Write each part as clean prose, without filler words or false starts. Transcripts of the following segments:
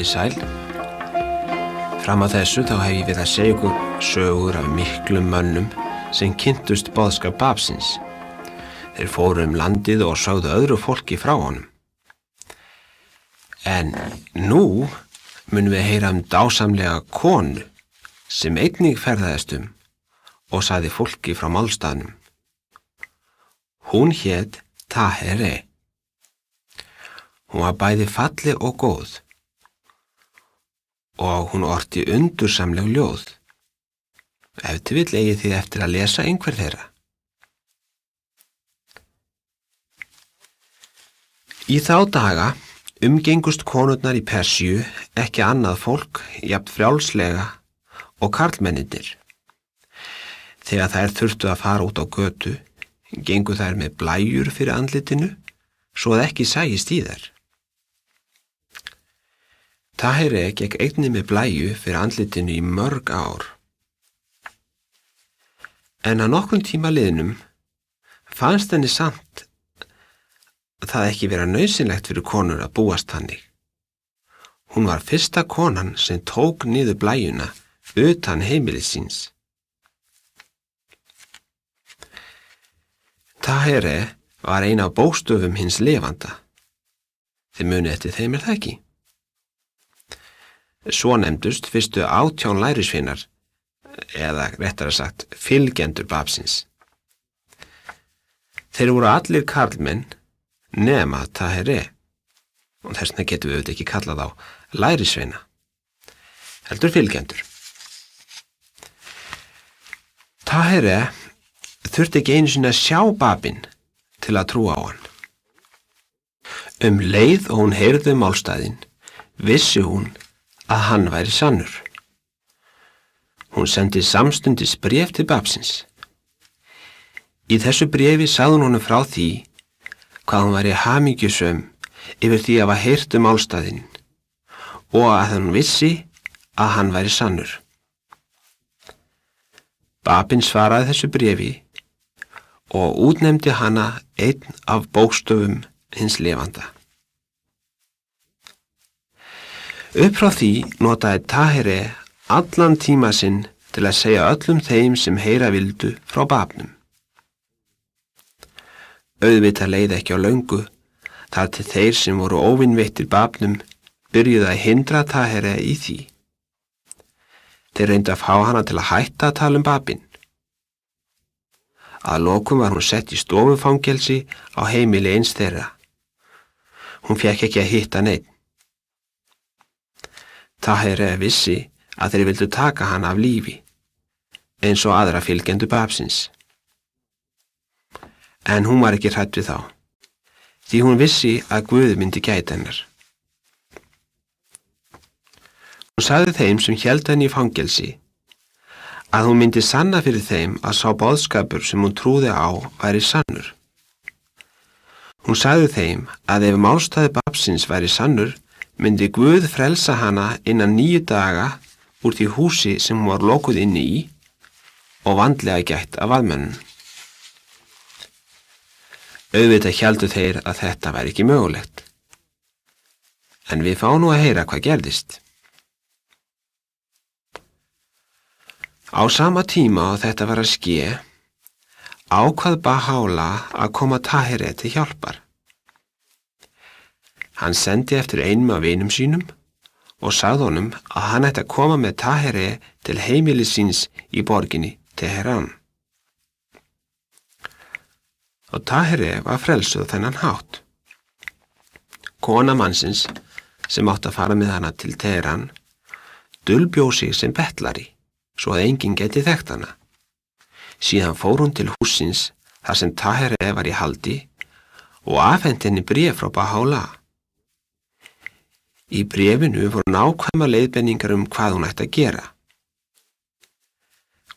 Komið sæl. Fram að þessu þá hef ég við að segja ykkur sögur af miklum mönnum sem kynntust boðskap Babsins. Þeir fóru landið og sögðu öðru fólki frá honum. En nú munum við heyra dásamlega konu sem einnig ferðaðist og sagði fólki frá málstaðnum. Hún hét Tahereh. Hún var bæði falleg og góð og hún orti undursamleg ljóð. Ef til vill eigið þið eftir að lesa einhver þeirra. Í þá daga umgengust konurnar í Persíu ekki annað fólk jafn frjálslega og karlmennirnir. Þegar þær þurftu að fara út á götu, gengu þær með blæjur fyrir andlitinu svo að ekki sæist í þær. Tahereh gekk einnig með blæju fyrir andlitinu í mörg ár. En að nokkrum tíma liðnum fannst henni samt það ekki vera nauðsynlegt fyrir konur að búast þannig. Hún var fyrsta konan sem tók niður blæjuna utan heimilis síns. Tahereh var ein af bókstöfum hins lifanda. Þið munið eftir þeim það ekki. Svo nefndust fyrstu 18 lærisveinar, eða réttara sagt fylgjendur Babsins. Þeir voru allir karlmenn nema Tahereh, og þess vegna getum við auðvitað ekki kallað á lærisveina, heldur fylgjendur. Tahereh þurfti ekki einu sinni að sjá Babin til að trúa á hann. Leið og hún heyrði málstaðinn, vissi hún að hann væri sannur. Hún sendi samstundis bréf til Babsins. Í þessu bréfi sagði hún honum frá því hvað hún væri hamingjusöm yfir því að hafa heyrt málstaðinn og að hún vissi að hann væri sannur. Babin svaraði þessu bréfi og útnefndi hana einn af bókstöfum hins lifanda. Upp frá því notaði Tahereh allan tíma sinn til að segja öllum þeim sem heyra vildu frá Babnum. Auðvitað leið ekki á löngu þar til þeir sem voru óvinveittir Babnum byrjuðu að hindra Tahereh í því. Þeir reyndu að fá hana til að hætta að tala Babin. Að lokum var hún sett í stofufangelsi á heimili eins þeirra. Hún fékk ekki að hitta neinn. Tahereh vissi að þeir vildu taka hana af lífi, eins og aðra fylgjendur Babsins. En hún var ekki hrædd við þá, því hún vissi að Guð myndi gæta hennar. Hún sagði þeim sem héldu henni í fangelsi að hún myndi sanna fyrir þeim að sá boðskapur sem hún trúði á væri sannur. Hún sagði þeim að ef málstaði Babsins væri sannur, myndi Guð frelsa hana innan 9 daga úr því húsi sem hún var lokuð inni í og vandlega gætt af vaðmönnum. Auðvitað héldu þeir að þetta væri ekki mögulegt. En við fáum nú að heyra hvað gerðist. Á sama tíma og þetta var að ske, ákvað Baha'u'lláh að koma Tahereh til hjálpar. Hann sendi eftir einum af vinum sínum og sagði honum að hann ætti að koma með Tahereh til heimilis síns í borginni Teheran. Og Tahereh var frelsuð þennan hátt. Kona mannsins sem átti að fara með hana til Teheran dulbjó sig sem bettlari svo að enginn geti þekkt hana. Síðan fór hún til hússins þar sem Tahereh var í haldi og afhenti henni bréf frá Baha'u'lláh. Í bréfinu voru nákvæmar leiðbenningar hvað hún ætti að gera.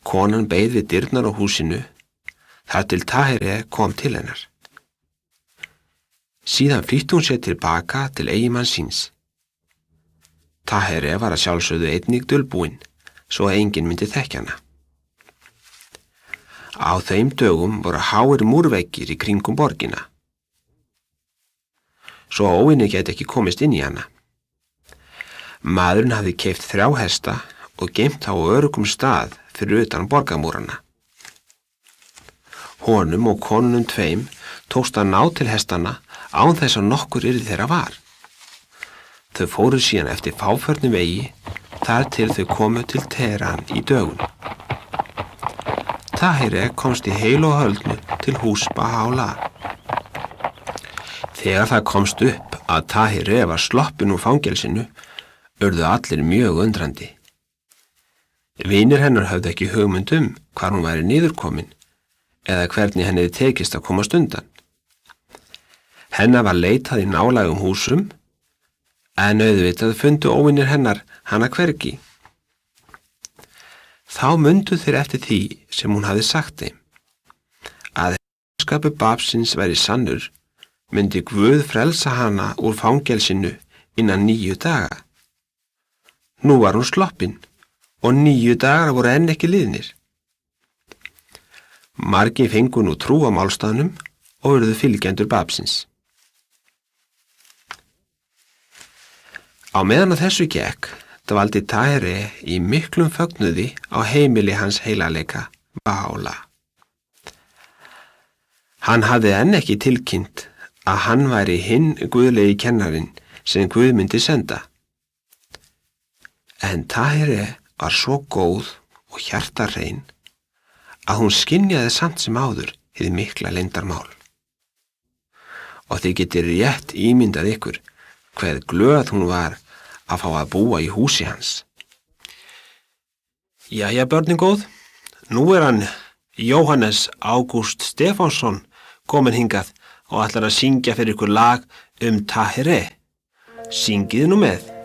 Konan beið við dyrnar á húsinu þar til Tahereh kom til hennar. Síðan flýtti hún sér tilbaka til eiginmanns síns. Tahereh var að sjálfsögðu einnig dulbúin, svo að enginn myndi þekkja hana. Á þeim dögum voru háir múrveggir í kringum borgina, svo að óvinir gæti ekki komist inn í hana. Maðurinn hafði keypt 3 hesta og geymt þá á öruggum stað fyrir utan borgarmúrana. Honum og konunum 2 tókst að ná til hestana án þess að nokkur yrði þeirra var. Þau fóru síðan eftir fáförnum vegi þar til þau komu til Teheran í dögun. Tahireh komst í heilu og höldnu til hús Baha'u'llah. Þegar það komst upp að Tahireh var sloppin úr fangelsinu, urðu allir mjög undrandi. Vinir hennar höfðu ekki hugmynd hvar hún væri niðurkomin eða hvernig henni tekist að komast undan. Hennar var leitað í nálægum húsum, en auðvitað fundu óvinir hennar hana hvergi. Þá mundu þeir eftir því sem hún hafði sagt þeim, að herskapu Babsins væri sannur, myndi Guð frelsa hana úr fangelsinu innan 9 daga. Nú var hún sloppin og 9 dagar voru enn ekki liðnir. Margir fengu nú trú á málstaðnum og urðu fylgjendur Babsins. Á meðan að þessu gekk, dvaldi Tahireh í miklum fögnuði á heimili hans heilagleika, Baha'u'llah. Hann hafði enn ekki tilkynnt að hann væri hinn guðlegi kennarinn sem Guð myndi senda. En Tahireh var svo góð og hjartarrein að hún skynjaði samt sem áður hið mikla leyndarmál. Og þið getið rétt ímyndað ykkur hver glöð hún var að fá að búa í húsi hans. Jæja, börnin góð, nú hann Jóhannes Ágúst Stefánsson kominn hingað og ætlar að syngja fyrir ykkur lag Tahireh. Syngið nú með.